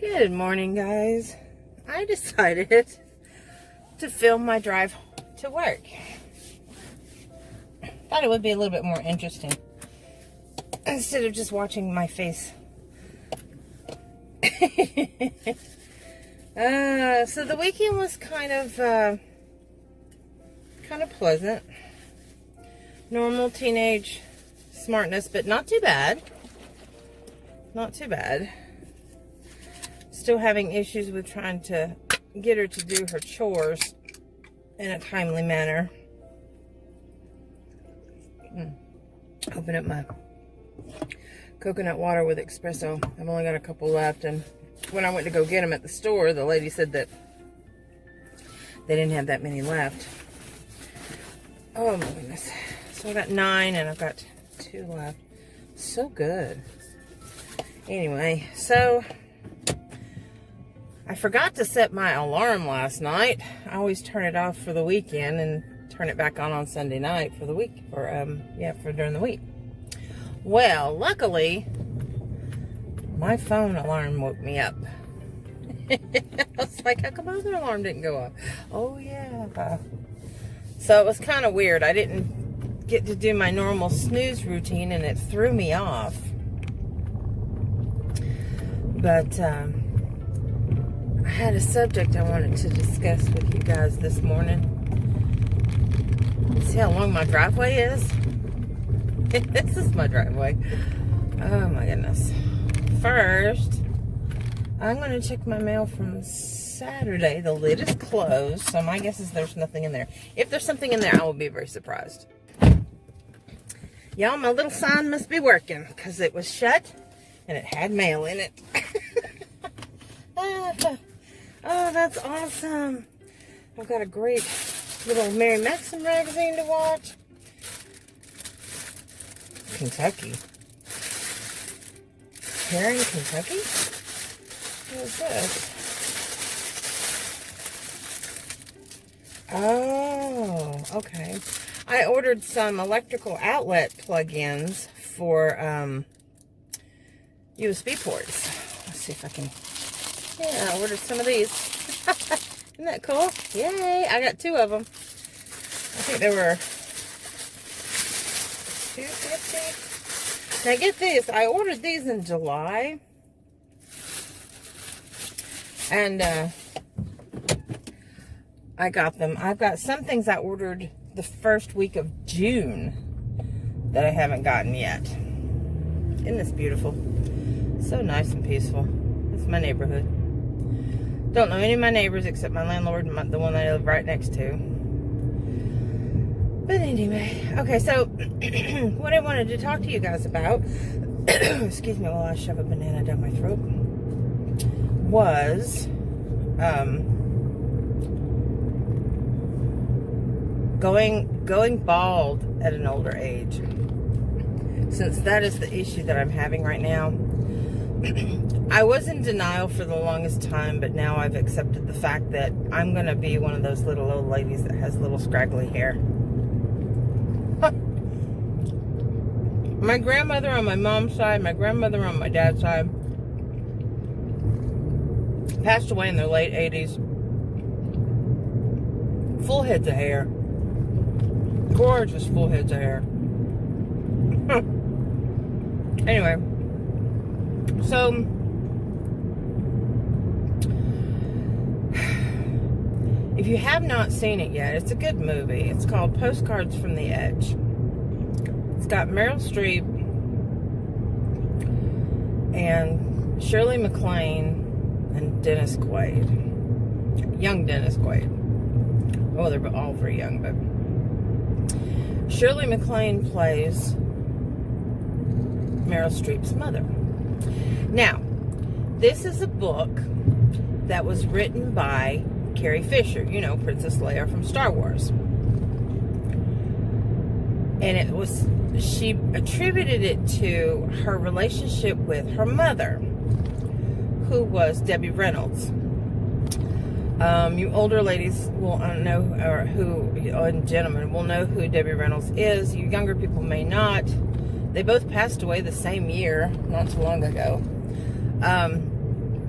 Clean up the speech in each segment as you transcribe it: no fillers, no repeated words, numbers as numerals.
Good morning, guys. I decided to film my drive to work. Thought it would be a little bit more interesting instead of just watching my face. So the weekend was kind of pleasant. Normal teenage smartness, but not too bad. Not too bad. Still having issues with trying to get her to do her chores in a timely manner. Open up my coconut water with espresso. I've only got a couple left, and when I went to go get them at the store, the lady said that they didn't have that many left. Oh my goodness. So I got 9 and I've got 2 left. So good. Anyway, so I forgot to set my alarm last night. I always turn it off for the weekend and turn it back on Sunday night for the week, for during the week. Well, luckily, my phone alarm woke me up. I was like, how come my other alarm didn't go off? Oh yeah. So it was kind of weird. I didn't get to do my normal snooze routine, and it threw me off. But I had a subject I wanted to discuss with you guys this morning. See how long my driveway is? This is my driveway. Oh my goodness. First, I'm going to check my mail from Saturday. The lid is closed, so my guess is there's nothing in there. If there's something in there, I will be very surprised. Y'all, my little sign must be working, because it was shut and it had mail in it. Oh, that's awesome. I've got a great little Mary Maxim magazine to watch. Kentucky. Here in Kentucky? What is this? Oh, okay. I ordered some electrical outlet plug-ins for USB ports. Let's see if I can... Yeah, I ordered some of these. Isn't that cool? Yay! I got 2 of them. I think there were $2.50. Now get this. I ordered these in July. And I got them. I've got some things I ordered the first week of June that I haven't gotten yet. Isn't this beautiful? So nice and peaceful. It's my neighborhood. Don't know any of my neighbors except my landlord and the one I live right next to. But anyway, okay, so what I wanted to talk to you guys about, excuse me while I shove a banana down my throat, was going bald at an older age. Since that is the issue that I'm having right now. I was in denial for the longest time, but now I've accepted the fact that I'm going to be one of those little old ladies that has little scraggly hair. My grandmother on my mom's side, my grandmother on my dad's side, passed away in their late 80s. Full heads of hair. Gorgeous full heads of hair. Anyway. So, if you have not seen it yet, it's a good movie. It's called Postcards from the Edge. It's got Meryl Streep and Shirley MacLaine and Dennis Quaid. Young Dennis Quaid. Oh, they're all very young, but Shirley MacLaine plays Meryl Streep's mother. Now, this is a book that was written by Carrie Fisher, you know, Princess Leia from Star Wars. And she attributed it to her relationship with her mother, who was Debbie Reynolds. You older ladies will know, or and gentlemen will know who Debbie Reynolds is. You younger people may not. They both passed away the same year, not too long ago.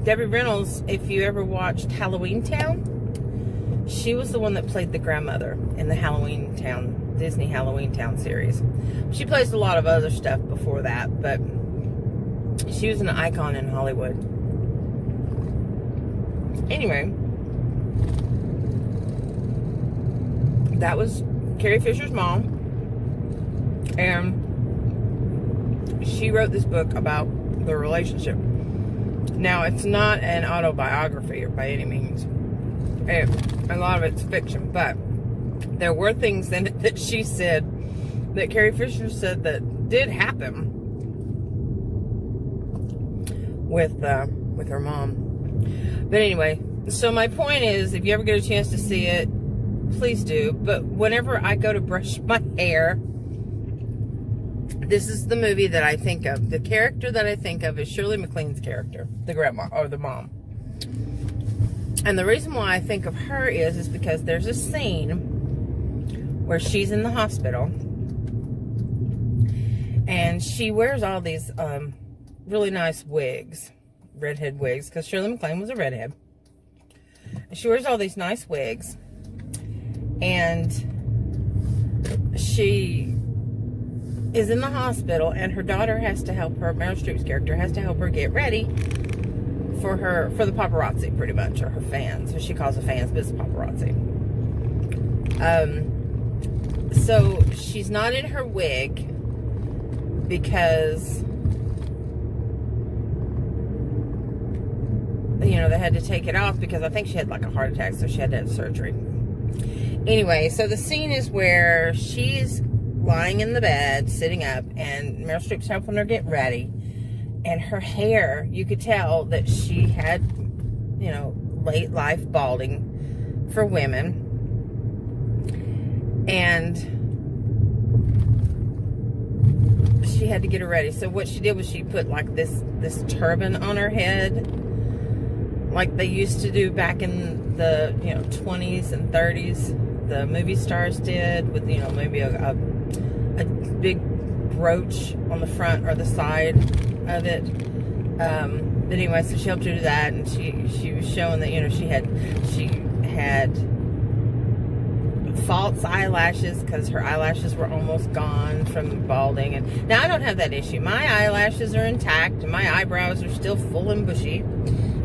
Debbie Reynolds, if you ever watched Halloween Town, she was the one that played the grandmother in the Halloween Town, Disney Halloween Town series. She plays a lot of other stuff before that, but she was an icon in Hollywood. Anyway, that was Carrie Fisher's mom, and she wrote this book about the relationship. Now, it's not an autobiography by any means. A lot of it's fiction, but there were things in it that she said, that Carrie Fisher said, that did happen with her mom. But anyway, so my point is, if you ever get a chance to see it, please do. But whenever I go to brush my hair, this is the movie that I think of. The character that I think of is Shirley MacLaine's character, the grandma, or the mom. And the reason why I think of her is because there's a scene where she's in the hospital, and she wears all these really nice wigs, redhead wigs, because Shirley MacLaine was a redhead. And she wears all these nice wigs, and she is in the hospital, and her daughter has to help her, Meryl Streep's character has to help her get ready for the paparazzi, pretty much, or her fans. So she calls the fans, but it's paparazzi. So she's not in her wig because, you know, they had to take it off because I think she had like a heart attack, so she had to have surgery. Anyway, so the scene is where she's lying in the bed, sitting up, and Meryl Streep's helping her get ready. And her hair, you could tell that she had, you know, late life balding for women. And she had to get her ready. So what she did was she put like this turban on her head, like they used to do back in the, you know, 20s and 30s. The movie stars did, with, you know, maybe a big brooch on the front or the side of it. But anyway, so she helped her do that, and she was showing that, you know, she had false eyelashes because her eyelashes were almost gone from balding. And now I don't have that issue. My eyelashes are intact, and my eyebrows are still full and bushy.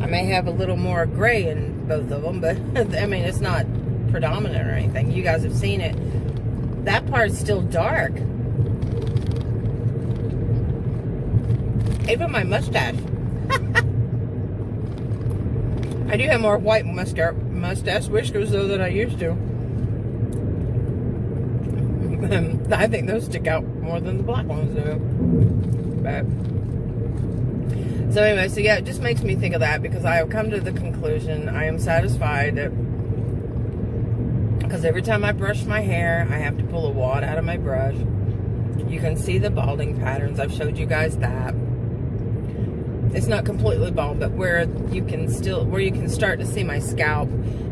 I may have a little more gray in both of them, but I mean, it's not predominant or anything. You guys have seen it. That part's still dark. Even my mustache. I do have more white mustache whiskers though than I used to. I think those stick out more than the black ones do. But so anyway, so yeah, it just makes me think of that, because I have come to the conclusion, I am satisfied that, because every time I brush my hair, I have to pull a wad out of my brush. You can see the balding patterns. I've showed you guys that. It's not completely bald, but where you can start to see my scalp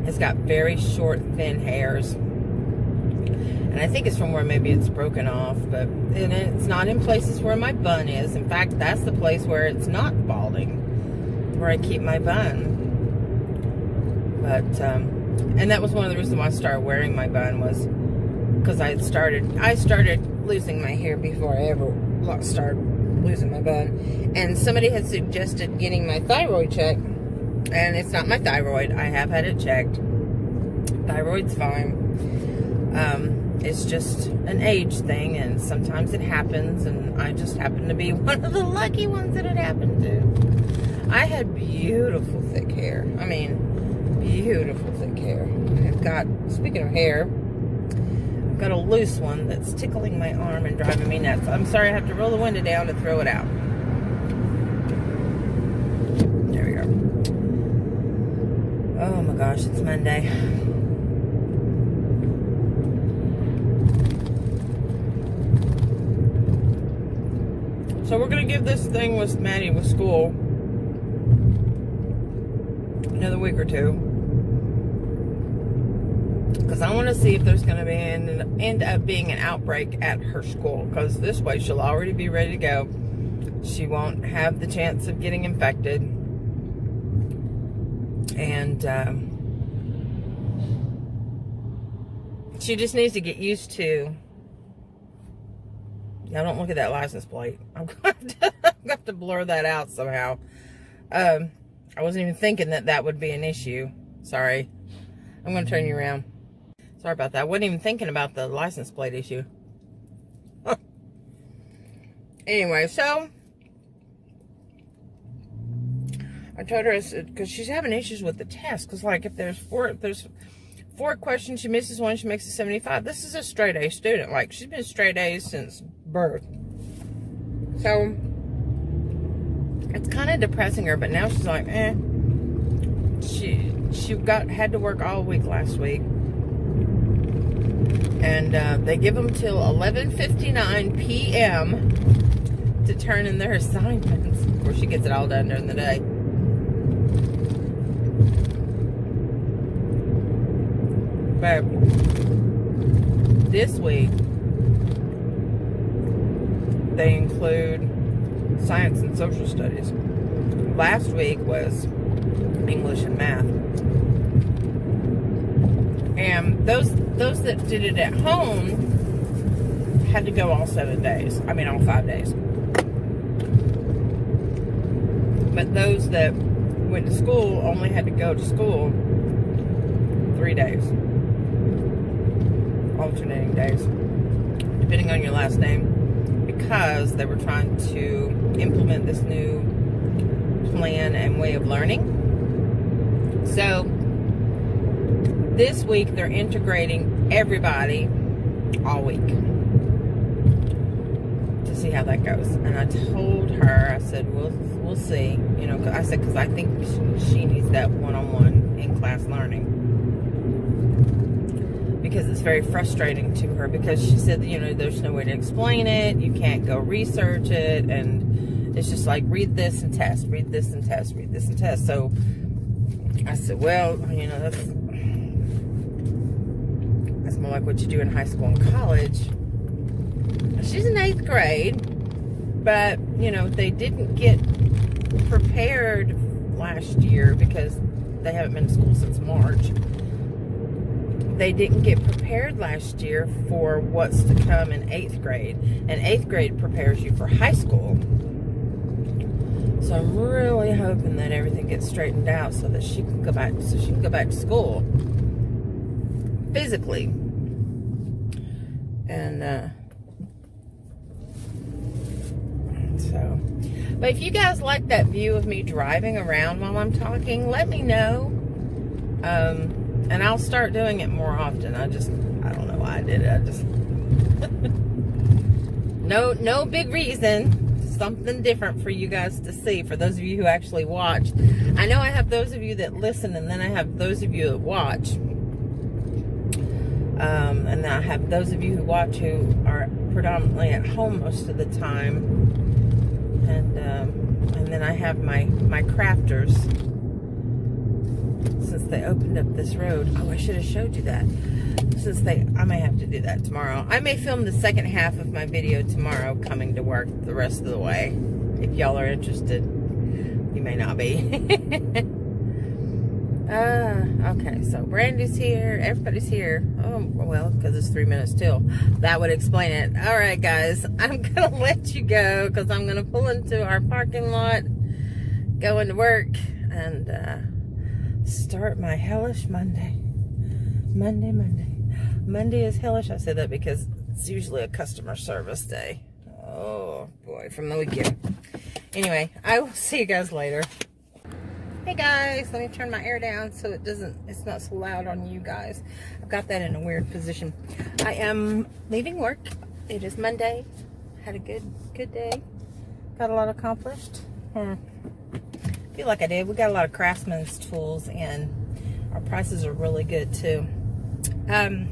has got very short, thin hairs. And I think it's from where maybe it's broken off, but and it's not in places where my bun is. In fact, that's the place where it's not balding, where I keep my bun. But, and that was one of the reasons why I started wearing my bun, was because I started losing my hair before I ever started losing my bun. And somebody had suggested getting my thyroid checked, and it's not my thyroid. I have had it checked. Thyroid's fine. It's just an age thing, and sometimes it happens, and I just happen to be one of the lucky ones that it happened to. I had beautiful thick hair. I mean, beautiful thick hair. I've got, speaking of hair, I've got a loose one that's tickling my arm and driving me nuts. I'm sorry, I have to roll the window down to throw it out. There we go. Oh my gosh, it's Monday. So we're going to give this thing with Maddie with school another week or two, because I want to see if there's going to be end up being an outbreak at her school, because this way she'll already be ready to go. She won't have the chance of getting infected. And she just needs to get used to. Now, don't look at that license plate. I'm going to have to blur that out somehow. I wasn't even thinking that that would be an issue. Sorry. I'm going to turn you around. Sorry about that. I wasn't even thinking about the license plate issue. Anyway, so I told her, because she's having issues with the test. Because, like, if there's four questions, she misses one, she makes a 75. This is a straight A student. Like, she's been straight A's since birth. So it's kind of depressing her, but now she's like, eh. She had to work all week last week. And they give them till 11:59 p.m. to turn in their assignments. Of course, she gets it all done during the day. But this week, they include science and social studies. Last week was English and math. And those that did it at home had to go all 7 days. I mean, all 5 days. But those that went to school only had to go to school 3 days. Alternating days, depending on your last name, because they were trying to implement this new plan and way of learning. So this week they're integrating everybody all week to see how that goes. And I told her, I said, we'll see, you know, I said, because I think she needs that one-on-one in-class learning. Because it's very frustrating to her, because she said that, you know, there's no way to explain it, you can't go research it, and it's just like, read this and test, read this and test, read this and test. So I said, well, you know, that's more like what you do in high school and college. She's in 8th grade, but, you know, they didn't get prepared last year because they haven't been to school since March. They didn't get prepared last year for what's to come in 8th grade. And 8th grade prepares you for high school. So I'm really hoping that everything gets straightened out so that she can go back, to school physically. And so, but if you guys like that view of me driving around while I'm talking, let me know. And I'll start doing it more often. I don't know why I did it. I just, no big reason. Something different for you guys to see. For those of you who actually watch. I know I have those of you that listen, and then I have those of you that watch. And then I have those of you who watch who are predominantly at home most of the time. And then I have my crafters. Since they opened up this road. Oh, I should have showed you that. I may have to do that tomorrow. I may film the second half of my video tomorrow coming to work the rest of the way. If y'all are interested. You may not be. Okay, so Brandy's here. Everybody's here. Oh, well, because it's 3 minutes till. That would explain it. All right, guys. I'm going to let you go because I'm going to pull into our parking lot, go into work, and start my hellish Monday. Monday is hellish. I said that because it's usually a customer service day. Oh, boy, from the weekend. Anyway, I will see you guys later. Hey guys, let me turn my air down so it's not so loud on you guys. I've got that in a weird position. I am leaving work. It is Monday. Had a good day. Got a lot accomplished. Feel like I did. We got a lot of craftsman's tools, and our prices are really good too. I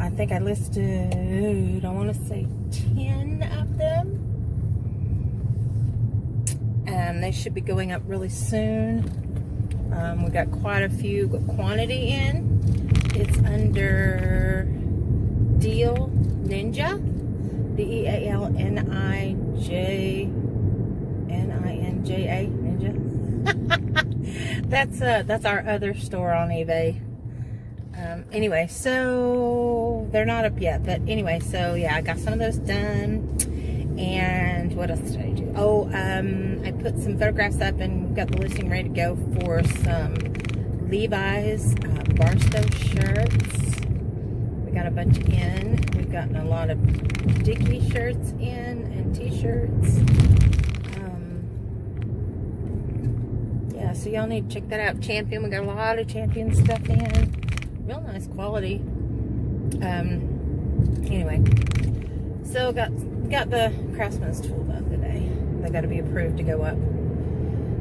think I listed, I want to say 10 of them. And they should be going up really soon. We got quite a few quantity in. It's under Deal Ninja, DEALNINJA, Ninja. That's our other store on eBay. Anyway, so they're not up yet, but anyway, so yeah, I got some of those done. And what else did I do? Oh, I put some photographs up and got the listing ready to go for some Levi's Barstow shirts. We got a bunch in. We've gotten a lot of Dickie shirts in and t-shirts. Yeah, so y'all need to check that out. Champion, we got a lot of Champion stuff in. Real nice quality. Anyway, so got the Craftsman's tool done today. They got to be approved to go up.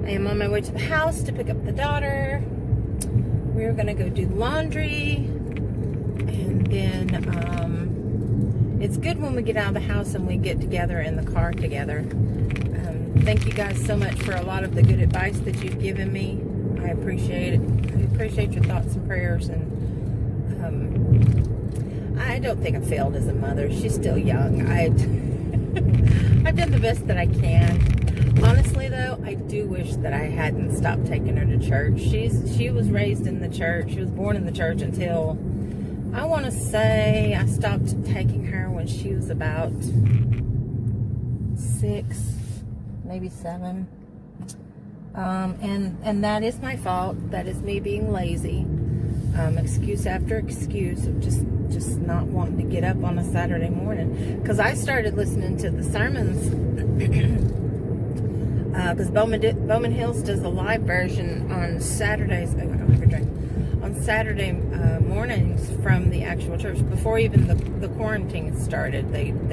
I am on my way to the house to pick up the daughter. We're gonna go do laundry, and then it's good when we get out of the house and we get together in the car together. Thank you guys so much for a lot of the good advice that you've given me. I appreciate it. I appreciate your thoughts and prayers, and I don't think I failed as a mother. She's still young. I've done the best that I can. Honestly, though, I do wish that I hadn't stopped taking her to church. She was raised in the church. She was born in the church until, I want to say, I stopped taking her when she was about 6, maybe 7. And that is my fault. That is me being lazy. Excuse after excuse of just not wanting to get up on a Saturday morning. Because I started listening to the sermons. Because Bowman Hills does a live version on Saturdays. Oh, I don't have a drink. On Saturday mornings from the actual church. Before even the quarantine started, they've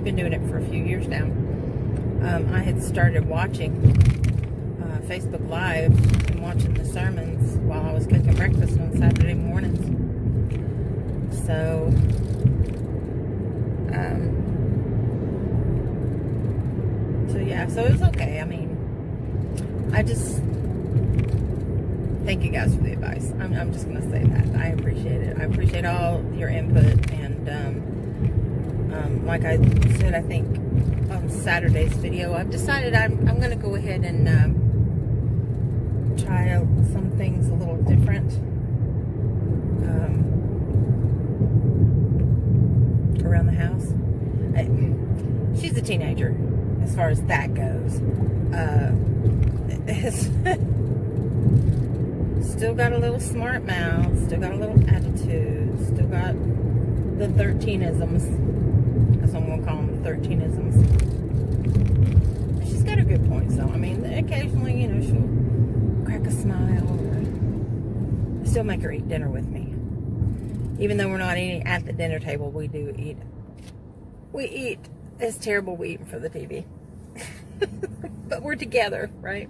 been doing it for a few years now. I had started watching Facebook Live and watching the sermons while I was cooking breakfast on Saturday mornings. So, yeah, so it was okay. I mean, I just thank you guys for the advice. I'm just gonna say that I appreciate it. I appreciate all your input, and like I said, I think on Saturday's video, I've decided I'm gonna go ahead and try out some things a little different around the house. She's a teenager as far as that goes. Still got a little smart mouth, still got a little attitude, still got the 13isms. That's what I'm gonna call them, 13isms. She's got her good points though. I mean, occasionally, you know, she'll crack a smile, or still make her eat dinner with me. Even though we're not eating at the dinner table, we do eat. We eat. It's terrible we eat for the TV. But we're together, right?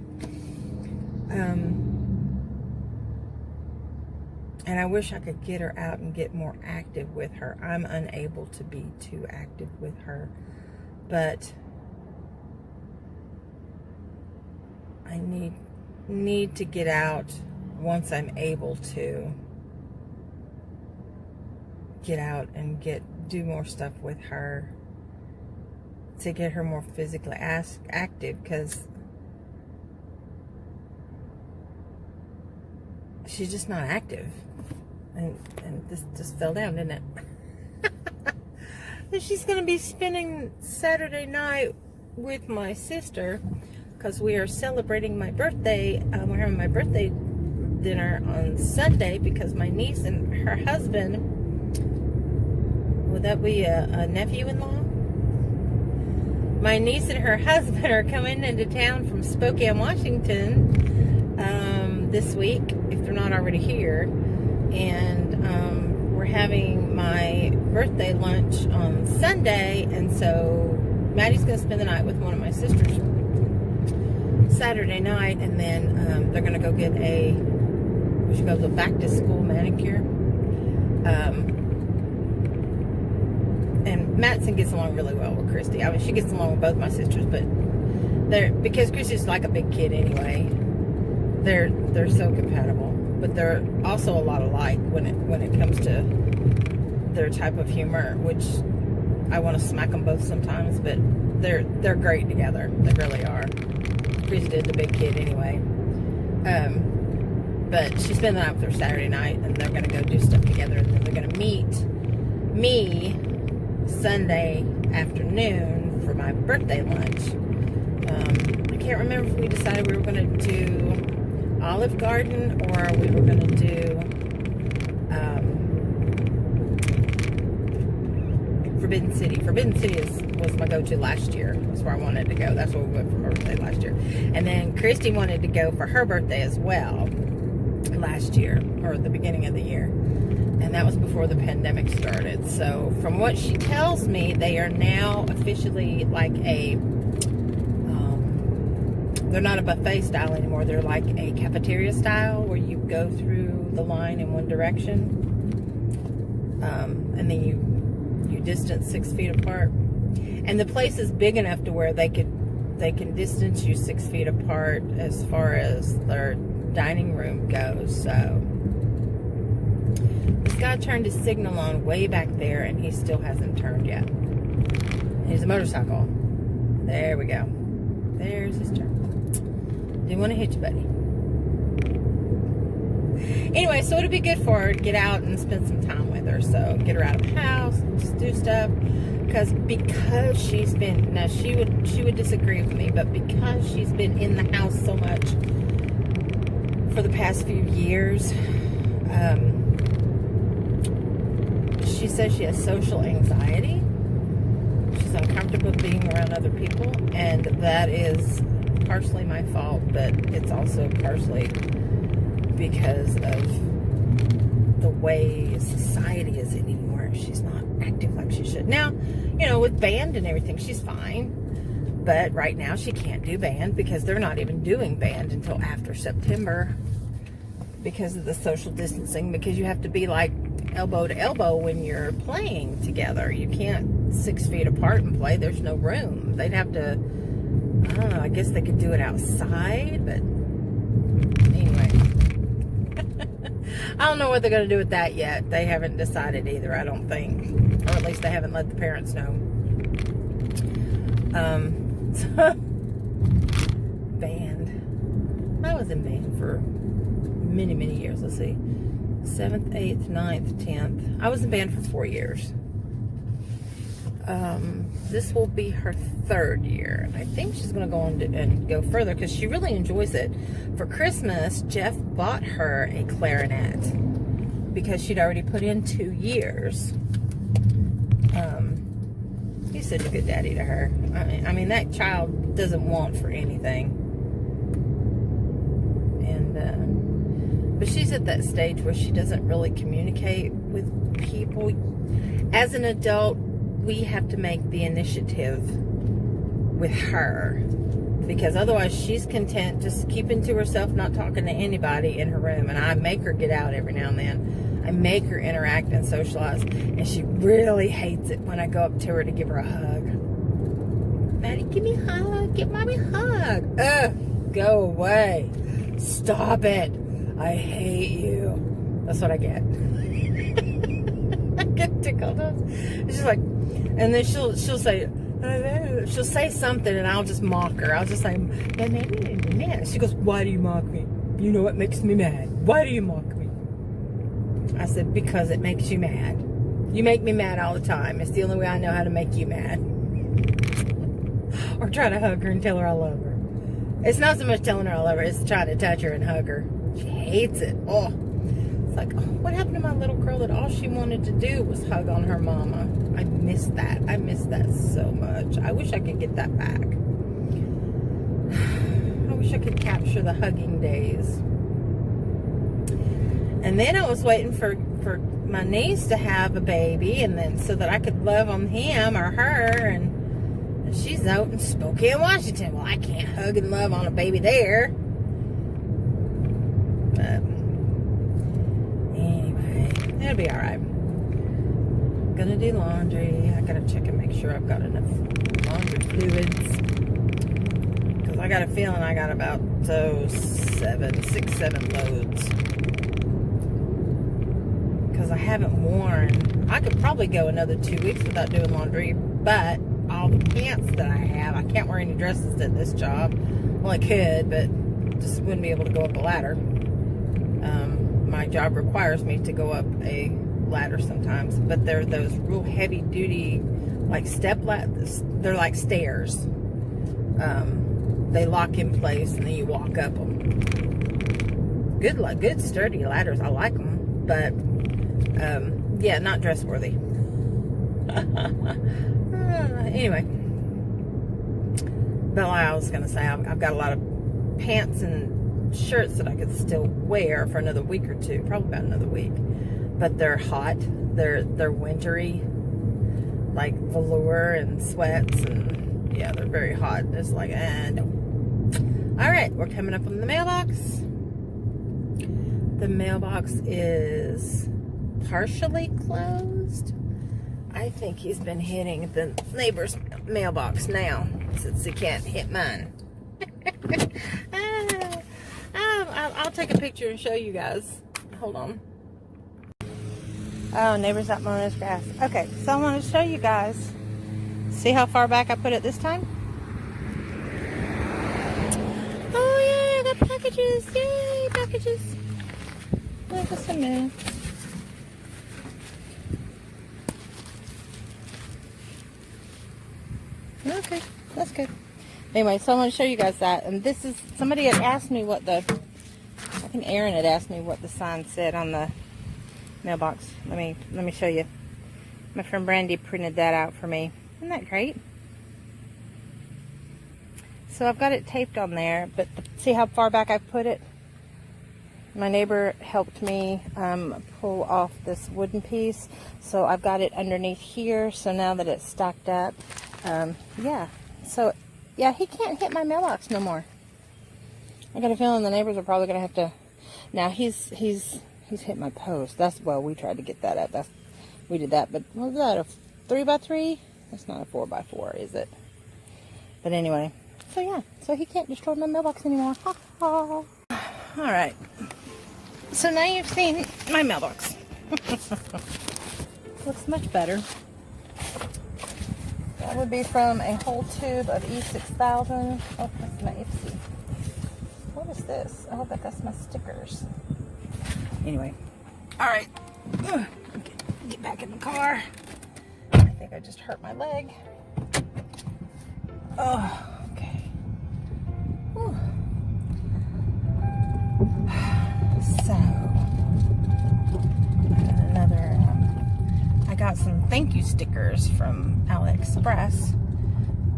And I wish I could get her out and get more active with her. I'm unable to be too active with her. But I need to get out once I'm able to get out and do more stuff with her, to get her more physically active, because she's just not active. And this just fell down, didn't it? And she's going to be spending Saturday night with my sister, because we are celebrating my birthday. We're having my birthday dinner on Sunday, because my niece and her husband, would that be a nephew-in-law? My niece and her husband are coming into town from Spokane, Washington this week, if they're not already here. And we're having my birthday lunch on Sunday, and so Maddie's going to spend the night with one of my sisters Saturday night, and then they're going to go get we should go to a back-to-school manicure. And Madison gets along really well with Christy. I mean, she gets along with both my sisters, but because Christy's like a big kid anyway, they're so compatible. But they're also a lot alike when it comes to their type of humor, which I want to smack them both sometimes, but they're great together. They really are. Christy is the big kid anyway. But she spent the night with her Saturday night, and they're going to go do stuff together, and then they're going to meet me Sunday afternoon for my birthday lunch. I can't remember if we decided we were going to do Olive Garden or we were going to do Forbidden City. Forbidden City was my go-to last year. That's where I wanted to go. That's where we went for my birthday last year. And then Christy wanted to go for her birthday as well last year, or the beginning of the year. And that was before the pandemic started. So from what she tells me, they are now officially like a, they're not a buffet style anymore. They're like a cafeteria style where you go through the line in one direction. And then you distance 6 feet apart. And the place is big enough to where they can distance you 6 feet apart as far as their dining room goes. So this guy turned his signal on way back there, and he still hasn't turned yet. He's a motorcycle. There we go. There's his turn. Didn't want to hit you, buddy. Anyway, so it'll be good for her to get out and spend some time with her. So get her out of the house, just do stuff. Because she's been, now she would disagree with me, but because she's been in the house so much for the past few years, she says she has social anxiety. She's uncomfortable being around other people, and that is partially my fault, but it's also partially because of the way society is anymore. She's not active like she should. Now, you know, with band and everything, she's fine. But right now, she can't do band because they're not even doing band until after September because of the social distancing, because you have to be like elbow to elbow when you're playing together. You can't 6 feet apart and play. There's no room. They'd have to, I don't know, I guess they could do it outside, but anyway. I don't know what they're going to do with that yet. They haven't decided either, I don't think. Or at least they haven't let the parents know. Band. I was in band for many, many years. Let's see. 7th, 8th, 9th, 10th. I was in band for 4 years. This will be her 3rd year. I think she's going to go on and go further because she really enjoys it. For Christmas, Jeff bought her a clarinet because she'd already put in 2 years. He's such a good daddy to her. I mean, that child doesn't want for anything. And, but she's at that stage where she doesn't really communicate with people. As an adult, we have to make the initiative with her, because otherwise she's content just keeping to herself, not talking to anybody in her room. And I make her get out every now and then. I make her interact and socialize, and she really hates it when I go up to her to give her a hug. Maddie, give me a hug. Give mommy a hug. Ugh, go away. Stop it. I hate you. That's what I get. I get tickled. It's just like, and then she'll say something, and I'll just mock her. I'll just say, man. She goes, why do you mock me? You know what makes me mad. Why do you mock me? I said, because it makes you mad. You make me mad all the time. It's the only way I know how to make you mad. Or try to hug her and tell her I love her. It's not so much telling her I love her, it's trying to touch her and hug her. She hates it. Oh. It's like, oh, what happened to my little girl that all she wanted to do was hug on her mama? I miss that. I miss that so much. I wish I could get that back. I wish I could capture the hugging days. And then I was waiting for my niece to have a baby, and then so that I could love on him or her, and she's out in Spokane, Washington. Well, I can't hug and love on a baby there. But anyway, it'll be alright. I'm gonna do laundry. I gotta check and make sure I've got enough laundry fluids, because I got a feeling I got about 6, 7 loads. Because I haven't worn, I could probably go another 2 weeks without doing laundry, but all the pants that I have, I can't wear any dresses at this job. Well, I could, but just wouldn't be able to go up a ladder. My job requires me to go up a ladder sometimes, but they're those real heavy duty, like step ladders. They're like stairs. They lock in place and then you walk up them. Good sturdy ladders. I like them, but yeah, not dress worthy. Anyway, but like I was gonna say, I've got a lot of pants and shirts that I could still wear for another week or two, probably about another week. But they're hot. They're wintry, like velour and sweats, and yeah, they're very hot. It's like, no. All right, we're coming up on the mailbox. The mailbox is partially closed. I think he's been hitting the neighbor's mailbox now, since he can't hit mine. I'll take a picture and show you guys. Hold on. Oh, neighbor's out mowing his grass. Okay, so I want to show you guys. See how far back I put it this time? Oh yeah, I got packages. Yay, packages. Look at some mail. Okay, that's good. Anyway, so I want to show you guys that. And this is, somebody had asked me what the, I think Aaron had asked me what the sign said on the mailbox. Let me show you. My friend Brandy printed that out for me. Isn't that great? So I've got it taped on there, but see how far back I've put it? My neighbor helped me pull off this wooden piece, so I've got it underneath here. So now that it's stacked up, yeah. So yeah, he can't hit my mailbox no more. I got a feeling the neighbors are probably gonna have to. Now he's hit my post. That's, well, we tried to get that up. We did that, but what was that, a 3x3? That's not a 4x4, is it? But anyway, so yeah, so he can't destroy my mailbox anymore. Ha ha. All right. So now you've seen my mailbox. Looks much better. That would be from a whole tube of E6000. Oh, that's my Ipsy. What is this? Oh, but that's my stickers. Anyway, all right. Get back in the car. I think I just hurt my leg. Oh, okay. Whew. So, I got some thank you stickers from AliExpress.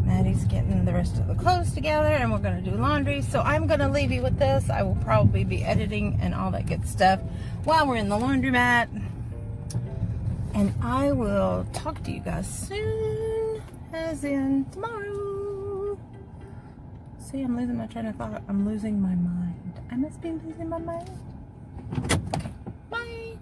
Maddie's getting the rest of the clothes together and we're going to do laundry. So I'm going to leave you with this. I will probably be editing and all that good stuff while we're in the laundromat. And I will talk to you guys soon, as in tomorrow. See, I'm losing my train of thought. I'm losing my mind. I must be losing my mind. Okay, bye.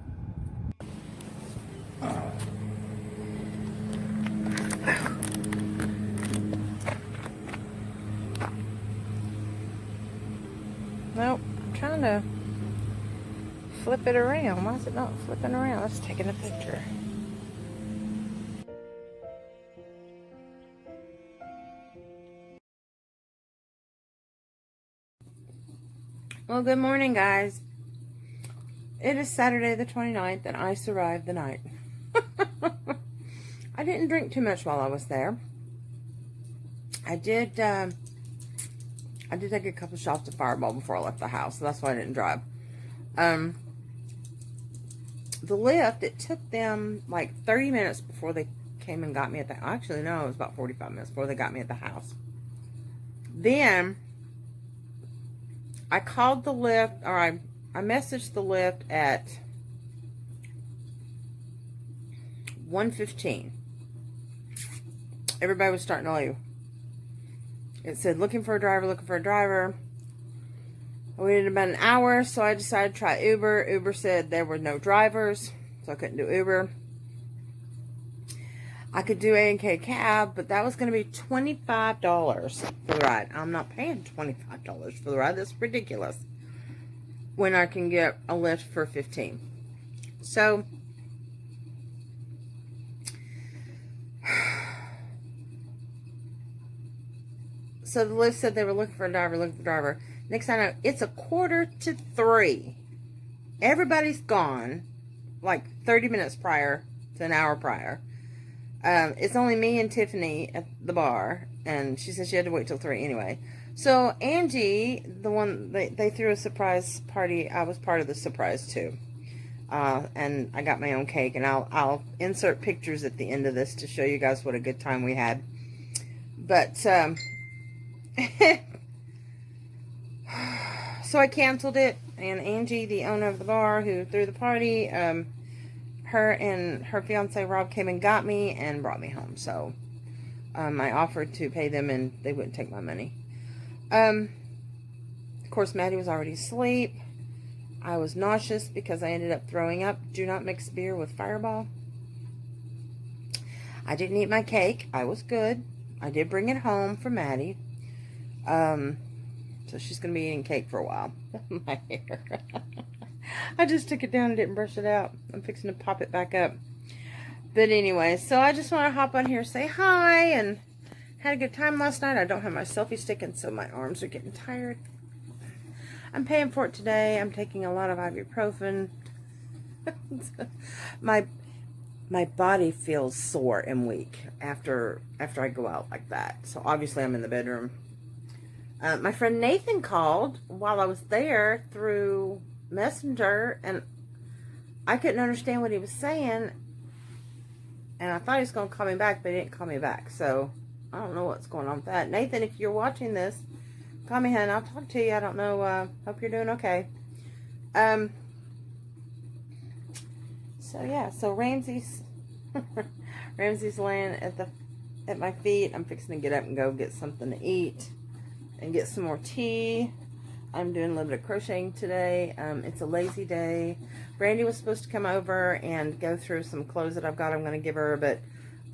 Nope, I'm trying to flip it around. Why is it not flipping around? Let's take a picture. Well, good morning, guys. It is Saturday the 29th, and I survived the night. I didn't drink too much while I was there. I did take a couple shots of Fireball before I left the house, so that's why I didn't drive. The lift, it took them like 30 minutes before they came and got me at the, actually no, it was about 45 minutes before they got me at the house. Then I called the lift, or I messaged the lift at 1:15. Everybody was starting to leave. It said, looking for a driver, looking for a driver. I waited about an hour, so I decided to try Uber. Uber said there were no drivers, so I couldn't do Uber. I could do A&K cab, but that was going to be $25 for the ride. I'm not paying $25 for the ride. That's ridiculous. When I can get a lift for $15. So, so the lift said they were looking for a driver, Next thing I know, it's 2:45. everybody's gone, like 30 minutes prior to an hour prior. It's only me and Tiffany at the bar, and she said she had to wait till 3 anyway. So Angie, the one, they threw a surprise party. I was part of the surprise too. And I got my own cake, and I'll insert pictures at the end of this to show you guys what a good time we had. But, so I canceled it, and Angie, the owner of the bar who threw the party, her and her fiance Rob came and got me and brought me home. So, I offered to pay them, and they wouldn't take my money. Of course, Maddie was already asleep. I was nauseous because I ended up throwing up. Do not mix beer with Fireball. I didn't eat my cake. I was good. I did bring it home for Maddie. So she's going to be eating cake for a while. My hair. I just took it down and didn't brush it out. I'm fixing to pop it back up. But anyway, so I just want to hop on here, say hi, and had a good time last night. I don't have my selfie stick, and so my arms are getting tired. I'm paying for it today. I'm taking a lot of ibuprofen. My body feels sore and weak after I go out like that. So obviously I'm in the bedroom. My friend Nathan called while I was there through Messenger, and I couldn't understand what he was saying. And I thought he was going to call me back, but he didn't call me back. So I don't know what's going on with that. Nathan, if you're watching this, call me, hon. I'll talk to you. I don't know. Hope you're doing okay. So yeah. So Ramsey's laying at my feet. I'm fixing to get up and go get something to eat and get some more tea. I'm doing a little bit of crocheting today. It's a lazy day. Brandy was supposed to come over and go through some clothes that I've got. I'm going to give her, but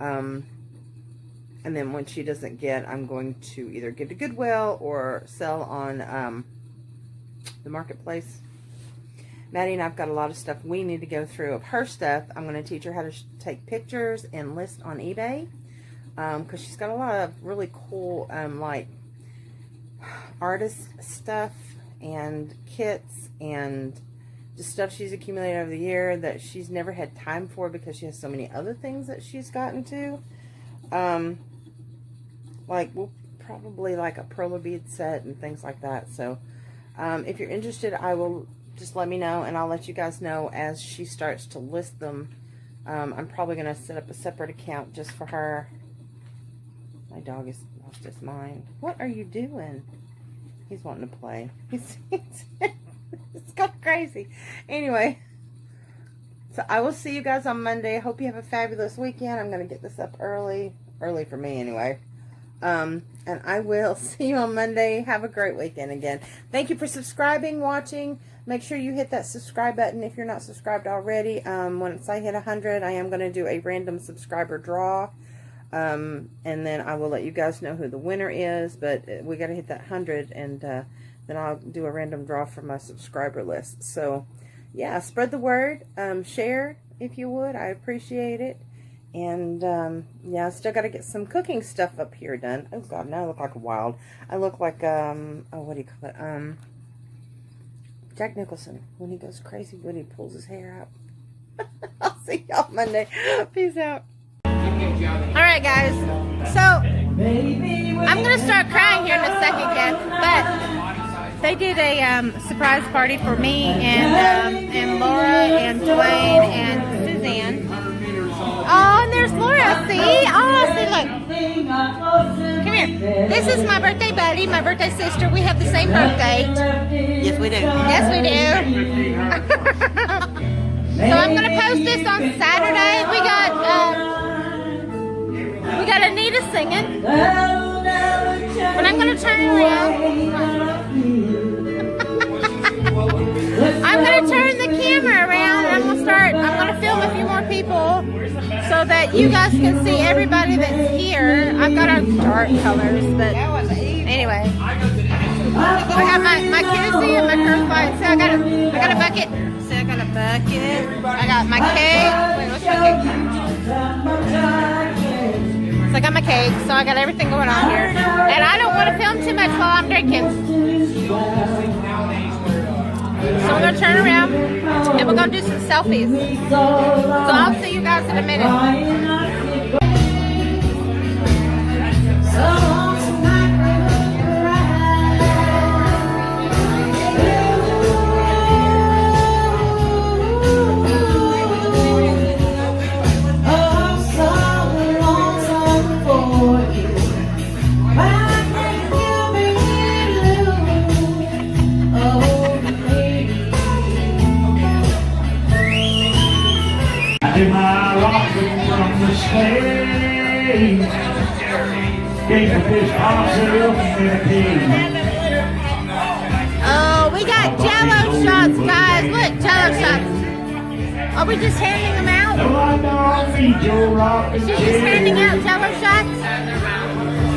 and then when she doesn't get, I'm going to either give to Goodwill or sell on the marketplace. Maddie and I've got a lot of stuff we need to go through of her stuff. I'm going to teach her how to take pictures and list on eBay. Because she's got a lot of really cool, like, artist stuff and kits and just stuff she's accumulated over the year that she's never had time for because she has so many other things that she's gotten to. Like, we'll probably like a perla bead set and things like that. So, if you're interested, I will just let me know, and I'll let you guys know as she starts to list them. I'm probably going to set up a separate account just for her. My dog has lost his mind. What are you doing? He's wanting to play. It's gone crazy. Anyway, so I will see you guys on Monday. I hope you have a fabulous weekend. I'm going to get this up early for me anyway. And I will see you on Monday. Have a great weekend again. Thank you for subscribing, watching. Make sure you hit that subscribe button if you're not subscribed already. Once I hit 100, I am going to do a random subscriber draw. And then I will let you guys know who the winner is. But we got to hit that 100, and then I'll do a random draw from my subscriber list. So, yeah, spread the word. Share if you would. I appreciate it. And, yeah, I still got to get some cooking stuff up here done. Oh, God, now I look like a wild. I look like, oh, what do you call it? Jack Nicholson, when he goes crazy, when he pulls his hair out. I'll see y'all Monday. Peace out. Alright, guys. So, I'm going to start crying here in a second, guys. But they did a surprise party for me and Laura and Dwayne and Suzanne. Oh, and there's Laura. See? Oh, see, look. Come here. This is my birthday buddy, my birthday sister. We have the same birthday. Yes, we do. Yes, we do. So I'm going to post this on Saturday. We got Anita singing. But I'm going to turn around. I'm going to turn the camera around, and I'm going to film a few more people so that you guys can see everybody that's here. I've got our dark colors, but anyway. I got my koozie and my curve light. See, I got a bucket. See, I got a bucket. I got my cake. Wait, what's my cake? So I got my cake. So I got everything going on here. And I don't want to film too much while I'm drinking. So we're gonna turn around and we're gonna do some selfies. So I'll see you guys in a minute. Am I rocking from the stage? Gave the fish myself and a pig. Oh, we got Jello shots, guys. Look, Jello shots. Are we just handing them out? No, I don't need your rocking chair. She's just handing out Jello shots?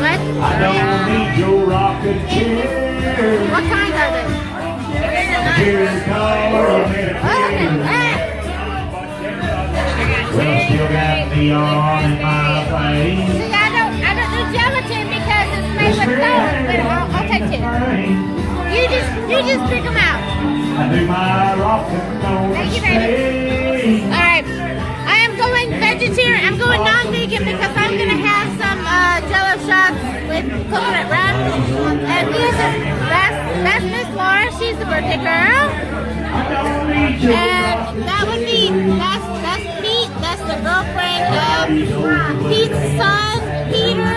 What? I don't need your rocking chair. What kind are they? Cherry color and a pig. Well, still got the on in my face. See, I don't do gelatin because it's made with color, but I'll take two. You just pick them out. I do my rocking on the Thank you, baby. stage. All right, I am going vegetarian. I'm going non-vegan because I'm gonna have some Jello shots with coconut rum. And that's Miss Laura. She's the birthday girl. And that would be that's Pete. That's the girlfriend of Pete's son, Peter.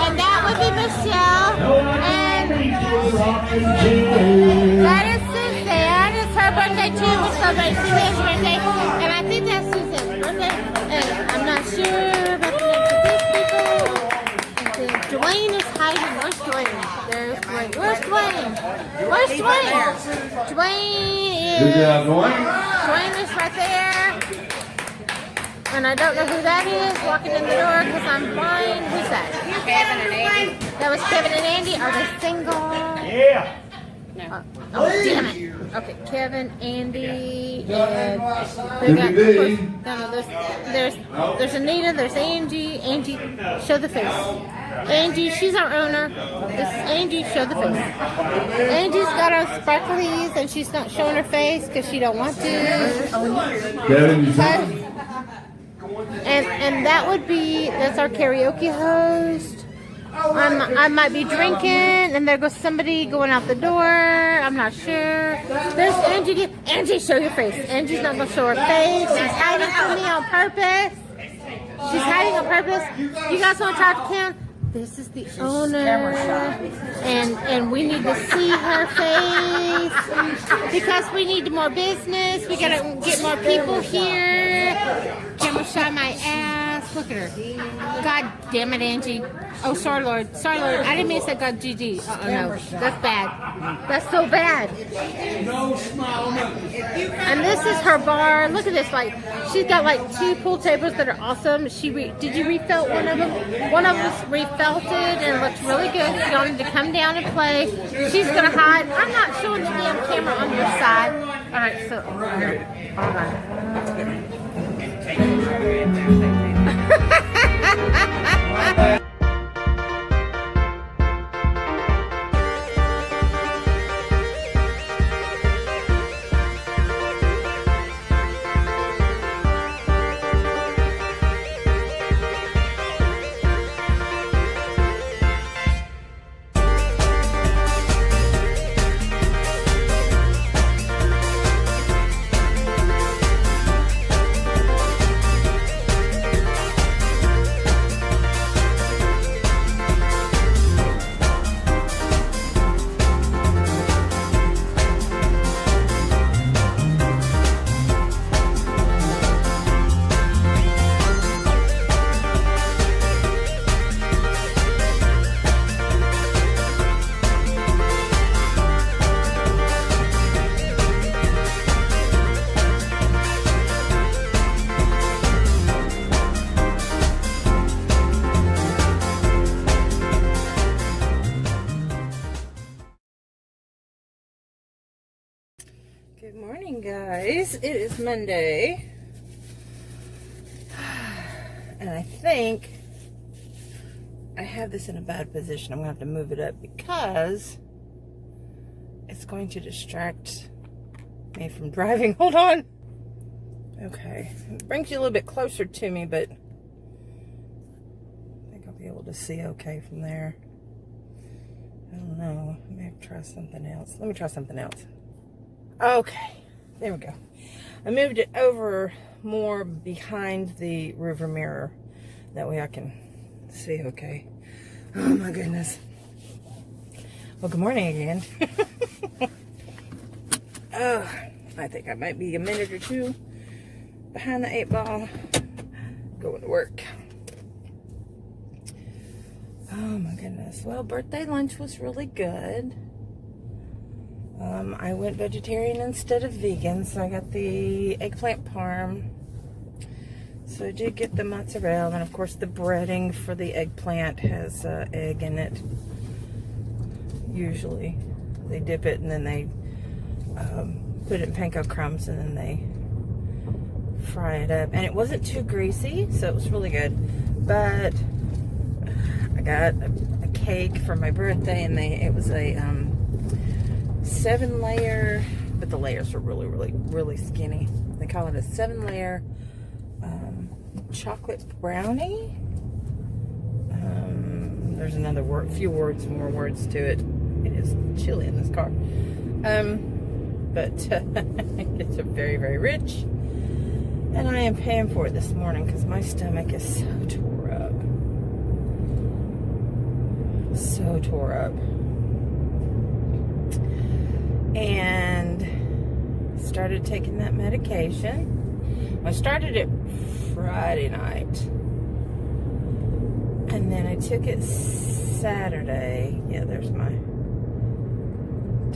And that would be Michelle. And that is Suzanne. It's her birthday too. We're celebrating Suzanne's birthday. And I think that's Suzanne's birthday. And I'm not sure about the names of these people. And then Dwayne is hiding. Where's Dwayne? There's Dwayne. Where's Dwayne? Where's Dwayne? Dwayne is Dwayne is right there. And I don't know who that is walking in the door because I'm blind. Who's that? Kevin and Andy. That was Kevin and Andy. Are they single? Yeah. No. Oh, damn it. Okay, Kevin, Andy, and they got, of course, no, there's Anita, there's Angie. Angie, show the face. Angie, she's our owner. This is Angie, show the face. Angie's got on sparklies and she's not showing her face because she don't want to. Kevin, and that would be, that's our karaoke host. I might be drinking, and there goes somebody going out the door. I'm not sure. There's Angie. Angie, show your face. Angie's not going to show her face. She's hiding from me on purpose. She's hiding on purpose. You guys want to talk to Kim? This is the owner, and we need to see her face because we need more business. We gotta get more people here. Camera shot my ass. Look at her. God damn it, Angie. Oh, sorry, Lord. Sorry, Lord. I didn't mean to say God, GG. No, that's bad. That's so bad. And this is her bar. Look at this. Like, she's got like 2 pool tables that are awesome. Did you refelt one of them? One of them refelted and it looks really good. So y'all need to come down and play. She's gonna hide. I'm not showing the damn camera on your side. All right, so hold on. Good morning, guys. It is Monday. And I think I have this in a bad position. I'm going to have to move it up because it's going to distract me from driving. Hold on. Okay. It brings you a little bit closer to me, but I think I'll be able to see okay from there. I don't know. I may have to try something else. Let me try something else. Okay. There we go. I moved it over more behind the river mirror. That way I can see okay. Oh my goodness. Well, good morning again. I think I might be a minute or two behind the 8-ball going to work. Oh my goodness. Well, birthday lunch was really good. I went vegetarian instead of vegan, so I got the eggplant parm. So I did get the mozzarella, and of course the breading for the eggplant has egg in it. Usually they dip it and then they put it in panko crumbs and then they fry it up. And it wasn't too greasy, so it was really good. But I got a cake for my birthday, and it was a 7-layer, but the layers are really skinny. They call it a 7-layer chocolate brownie. There's another word, more words to it. It is chilly in this car. But it's a very rich. And I am paying for it this morning because my stomach is so tore up. So tore up. And started taking that medication. I started it Friday night. And then I took it Saturday. Yeah, there's my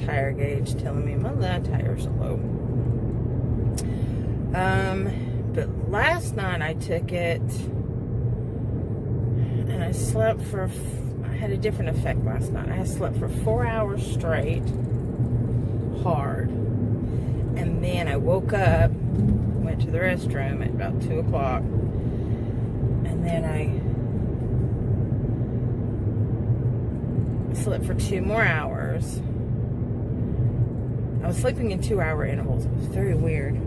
tire gauge telling me my tires are low. But last night I took it and I slept for, I had a different effect last night. I slept for 4 hours straight, hard. And then I woke up, went to the restroom at about 2 o'clock. And then I slept for 2 more hours. I was sleeping in 2-hour intervals. It was very weird.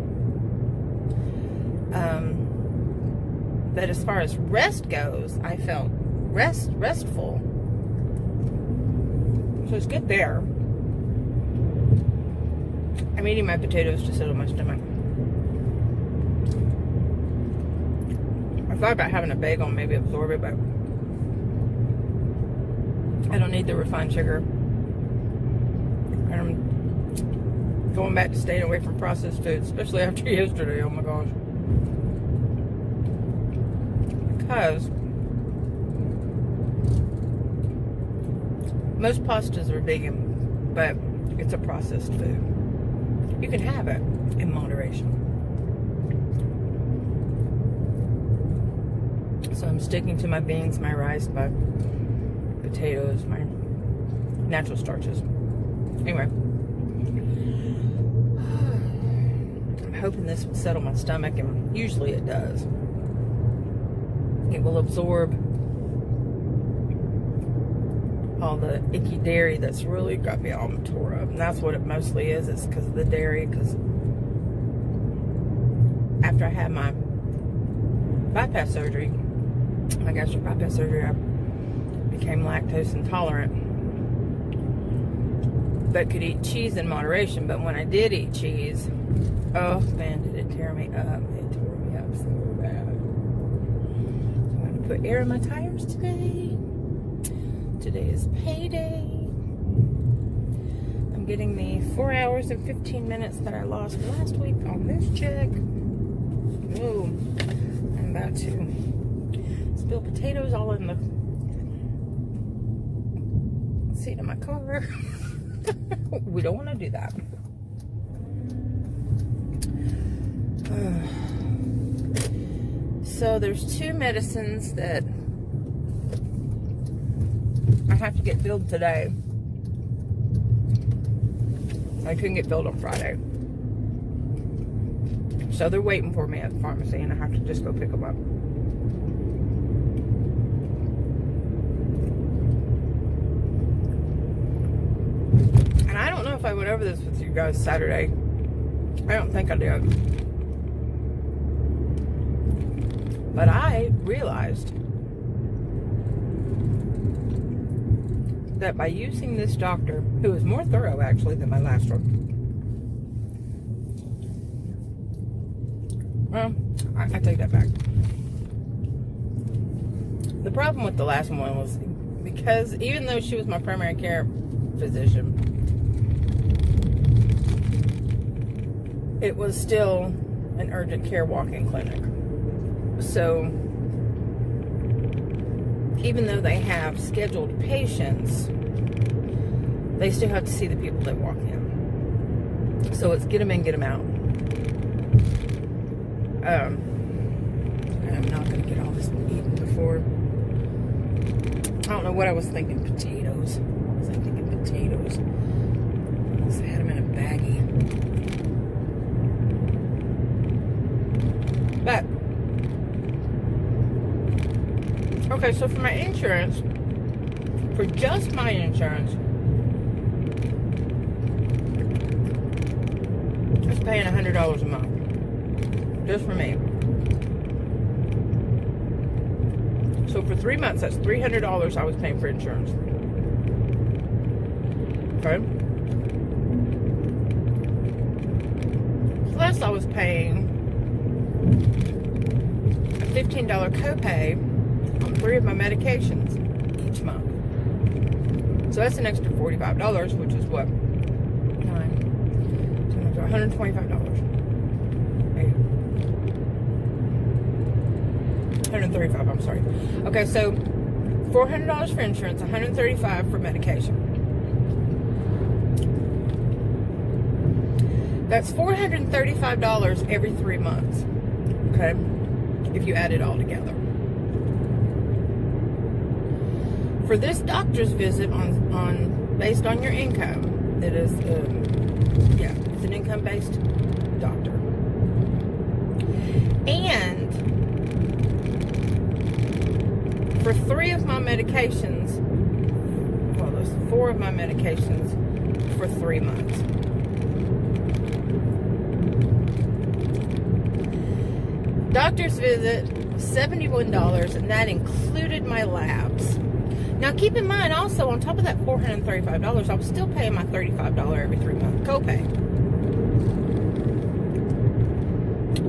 But as far as rest goes, I felt restful. So it's good there. I'm eating my potatoes to settle my stomach. I thought about having a bagel and maybe absorb it, but I don't need the refined sugar. I'm going back to staying away from processed food, especially after yesterday. Oh my gosh. Because most pastas are vegan, but it's a processed food. You can have it in moderation. So I'm sticking to my beans, my rice, my potatoes, my natural starches. Anyway, I'm hoping this will settle my stomach, and usually it does. It will absorb all the icky dairy that's really got me all tore up. And that's what it mostly is. It's because of the dairy. Because after I had my bypass surgery, my gastric bypass surgery, I became lactose intolerant. But could eat cheese in moderation. But when I did eat cheese, oh man, did it tear me up. It tore me up so bad. I'm going to put air in my tires today. Today is payday. I'm getting the 4 hours and 15 minutes that I lost last week on this check. Ooh, I'm about to spill potatoes all in the seat of my car. We don't want to do that. So there's 2 medicines that I have to get filled today. I couldn't get filled on Friday. So they're waiting for me at the pharmacy, and I have to just go pick them up. And I don't know if I went over this with you guys Saturday. I don't think I did. But I realized that by using this doctor, who is more thorough actually than my last one, well, I take that back. The problem with the last one was because even though she was my primary care physician, it was still an urgent care walk-in clinic. So even though they have scheduled patients, they still have to see the people that walk in. So it's get them in, get them out. I'm not going to get all this eaten before. I don't know what I was thinking. Potatoes. I was thinking potatoes. I had them in a baggie. But okay, so for my insurance, for just my insurance, I was paying $100 a month. Just for me. So for 3 months, that's $300 I was paying for insurance. Okay. Plus I was paying a $15 copay on 3 of my medications each month. So that's an extra $45, which is what? $125. $135, I'm sorry. Okay, so $400 for insurance, $135 for medication. That's $435 every 3 months. Okay, if you add it all together. For this doctor's visit based on your income, it is it's an income-based doctor. And for 3 of my medications, well, there's 4 of my medications for 3 months. Doctor's visit, $71, and that included my labs. Now, keep in mind, also, on top of that $435, I was still paying my $35 every 3 month copay.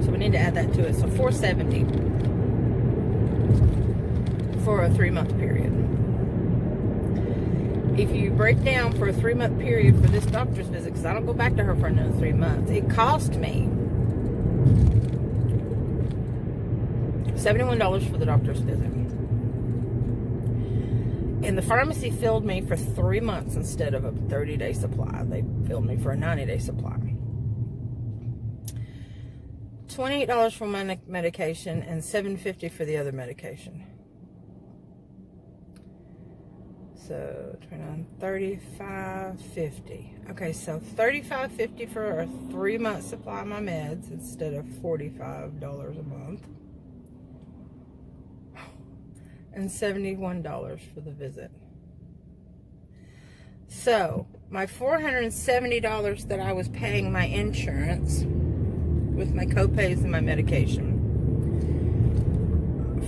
So we need to add that to it. So $470 for a 3 month period. If you break down for a 3 month period for this doctor's visit, because I don't go back to her for another 3 months, it cost me $71 for the doctor's visit. And the pharmacy filled me for 3 months instead of a 30-day supply. They filled me for a 90-day supply. $28 for my medication and $7.50 for the other medication. So $35.50. Okay, so $35.50 for a 3 month supply of my meds instead of $45 a month. And $71 for the visit. So my $470 that I was paying my insurance with my copays and my medication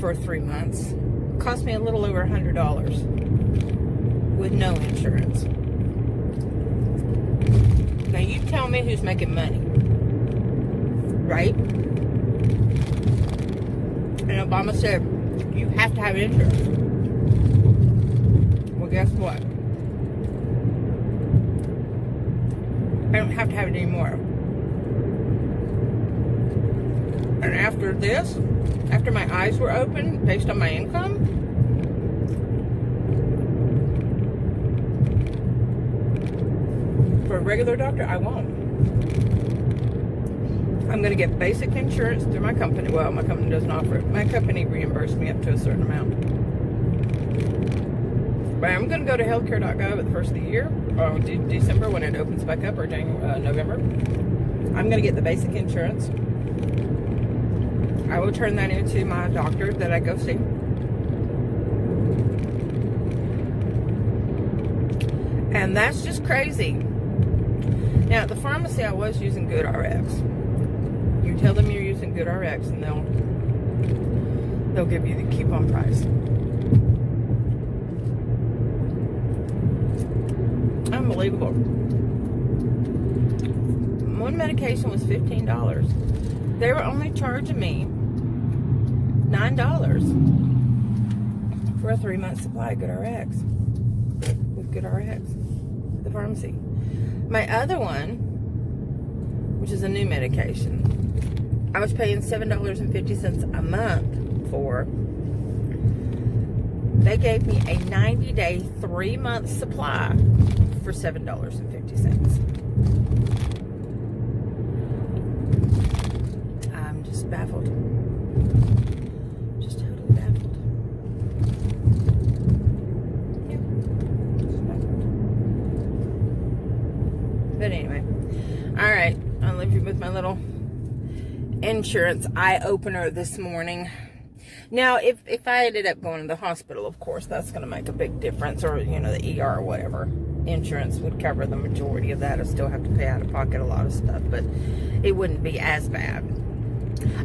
for 3 months cost me a little over $100 with no insurance. Now you tell me who's making money, right? And Obama said you have to have insurance. Well, guess what? I don't have to have it anymore. And after this, after my eyes were open based on my income, for a regular doctor, I won't. I'm going to get basic insurance through my company. Well, my company doesn't offer it. My company reimbursed me up to a certain amount. But I'm going to go to healthcare.gov at the first of the year, or December when it opens back up, or November. I'm going to get the basic insurance. I will turn that into my doctor that I go see. And that's just crazy. Now, at the pharmacy, I was using GoodRx. You tell them you're using GoodRx, and they'll give you the coupon price. Unbelievable. One medication was $15. They were only charging me $9 for a 3-month supply of GoodRx. With GoodRx at the pharmacy. My other one, which is a new medication, I was paying $7.50 a month for. They gave me a 90-day, 3-month supply for $7.50. I'm just baffled. Just totally baffled. Yeah, just baffled. But anyway, all right. I'll leave you with my little insurance eye-opener this morning. Now, if I ended up going to the hospital, of course, that's going to make a big difference, or, you know, the ER or whatever. Insurance would cover the majority of that. I still have to pay out of pocket a lot of stuff, but it wouldn't be as bad.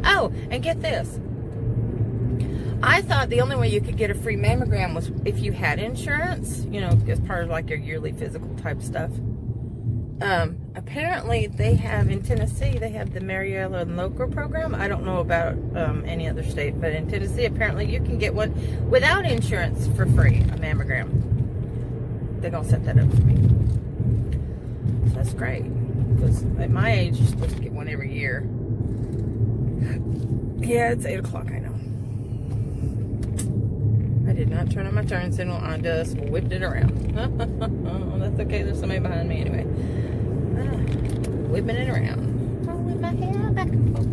Oh, and get this. I thought the only way you could get a free mammogram was if you had insurance, you know, as part of like your yearly physical type stuff. Apparently they have in Tennessee, they have the Mariella and Local program. I don't know about any other state, but in Tennessee, apparently you can get one without insurance for free, a mammogram. They're going to set that up for me. So that's great. Because at my age, you're supposed to get one every year. Yeah, it's 8 o'clock, I know. I did not turn on my turn signal. I just whipped it around. Oh, that's okay. There's somebody behind me anyway. Whipping it around. Oh, with my hair back and forth.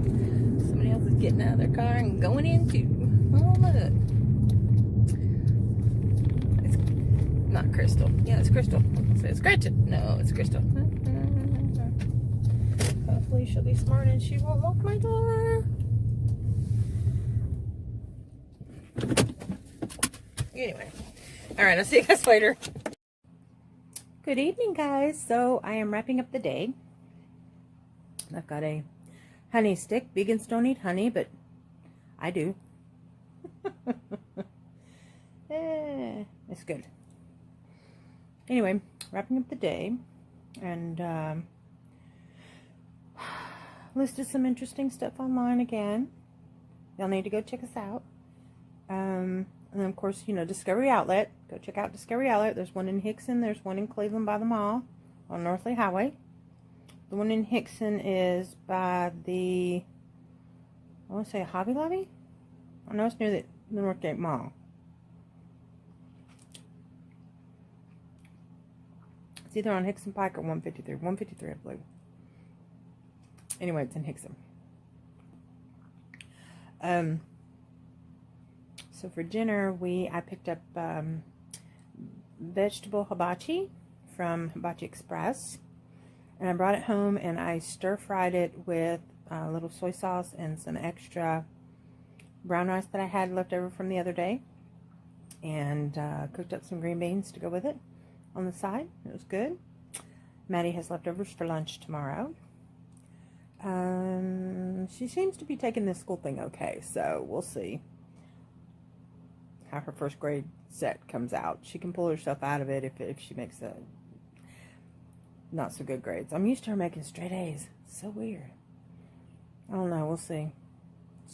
Somebody else is getting out of their car and going in too. Oh, look. It's not Crystal. Yeah, it's Crystal. So it's Gretchen. No, it's Crystal. Hopefully she'll be smart and she won't lock my door. Anyway. Alright, I'll see you guys later. Good evening, guys. So I am wrapping up the day. I've got a honey stick. Vegans don't eat honey, but I do. It's good. Anyway, wrapping up the day, and listed some interesting stuff online again. Y'all need to go check us out. And then, of course, you know, Discovery Outlet. Go check out Discovery Outlet. There's one in Hickson. There's one in Cleveland by the mall on Northley Highway. The one in Hickson is by the, I want to say Hobby Lobby? I know it's near the Northgate Mall. It's either on Hickson Pike or 153. 153, I believe. Anyway, it's in Hickson. So for dinner, I picked up vegetable hibachi from Hibachi Express. And I brought it home and I stir-fried it with a little soy sauce and some extra brown rice that I had left over from the other day. And cooked up some green beans to go with it on the side. It was good. Maddie has leftovers for lunch tomorrow. She seems to be taking this school thing okay, so we'll see how her first grade set comes out. She can pull herself out of it if she makes a not so good grades. I'm used to her making straight A's. It's so weird. I don't know. We'll see.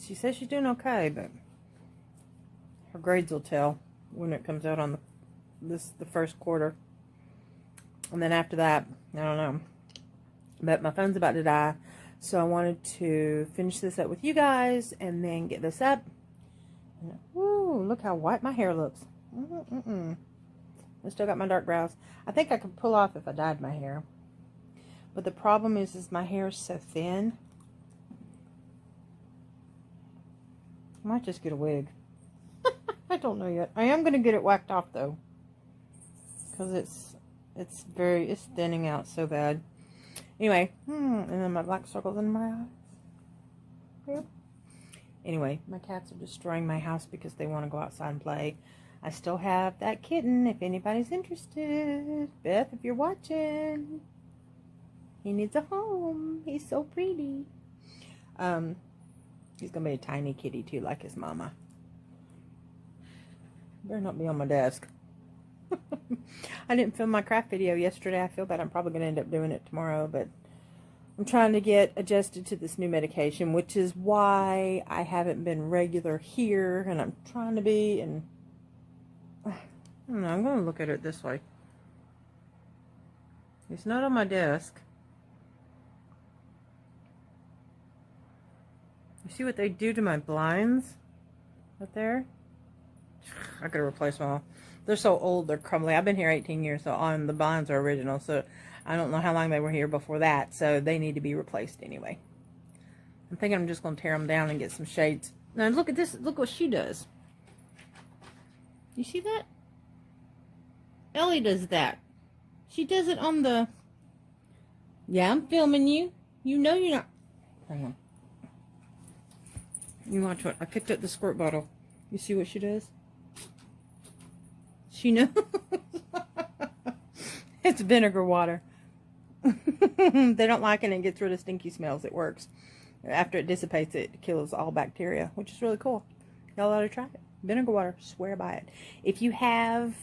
She says she's doing okay, but her grades will tell when it comes out on the first quarter. And then after that, I don't know. But my phone's about to die, so I wanted to finish this up with you guys and then get this up. Woo! Look how white my hair looks. I still got my dark brows. I think I could pull off if I dyed my hair. But the problem is my hair is so thin. I might just get a wig. I don't know yet. I am going to get it whacked off though. Because it's thinning out so bad. Anyway, and then my black circles in my eyes. Yep. Anyway, my cats are destroying my house because they want to go outside and play. I still have that kitten if anybody's interested. Beth, if you're watching. He needs a home. He's so pretty. He's gonna be a tiny kitty too, like his mama. Better not be on my desk. I didn't film my craft video yesterday. I feel bad. I'm probably gonna end up doing it tomorrow, but I'm trying to get adjusted to this new medication, which is why I haven't been regular here, and I'm trying to be, and I don't know, I'm going to look at it this way. It's not on my desk. You see what they do to my blinds right there? I gotta replace them all. They're so old, they're crumbly. I've been here 18 years, so the blinds are original, so I don't know how long they were here before that, so they need to be replaced anyway. I'm thinking I'm just going to tear them down and get some shades. Now look at this. Look what she does. You see that? Ellie does that. She does it on the... Yeah, I'm filming you. You know you're not... Hang on. You watch what? I picked up the squirt bottle. You see what she does? She knows. It's vinegar water. They don't like it, and it gets rid of stinky smells. It works. After it dissipates, it kills all bacteria, which is really cool. Y'all ought to try it. Vinegar water, swear by it. If you have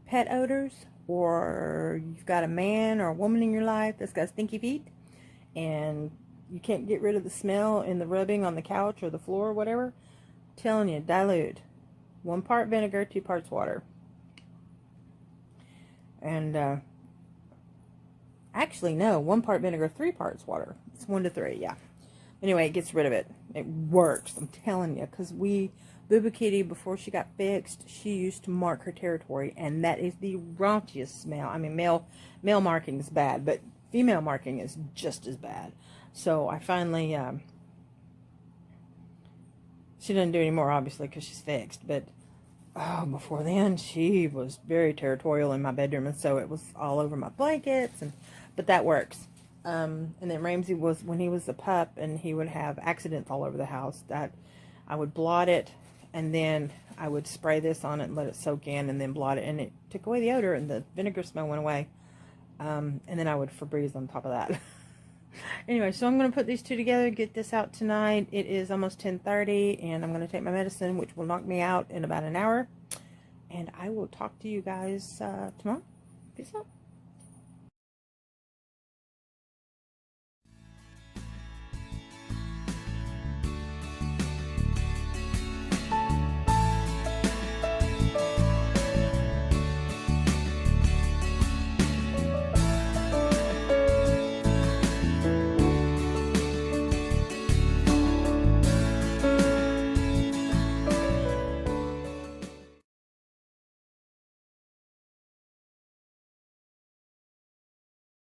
pet odors, or you've got a man or a woman in your life that's got stinky feet, and you can't get rid of the smell in the rubbing on the couch or the floor or whatever, I'm telling you, dilute. 1 part vinegar, 2 parts water. And actually no, 1 part vinegar, 3 parts water. It's 1 to 3, yeah. Anyway, it gets rid of it. It works, I'm telling you, because Boo Kitty, before she got fixed, she used to mark her territory, and that is the raunchiest smell. I mean, male marking is bad, but female marking is just as bad. So I finally, she doesn't do anymore, obviously, because she's fixed, but before then, she was very territorial in my bedroom, and so it was all over my blankets, but that works. And then Ramsey was, when he was a pup, and he would have accidents all over the house, that I would blot it, and then I would spray this on it and let it soak in, and then blot it, and it took away the odor, and the vinegar smell went away. And then I would Febreze on top of that. Anyway, so I'm going to put these two together, get this out tonight. It is almost 10:30, and I'm going to take my medicine, which will knock me out in about an hour. And I will talk to you guys tomorrow. Peace out.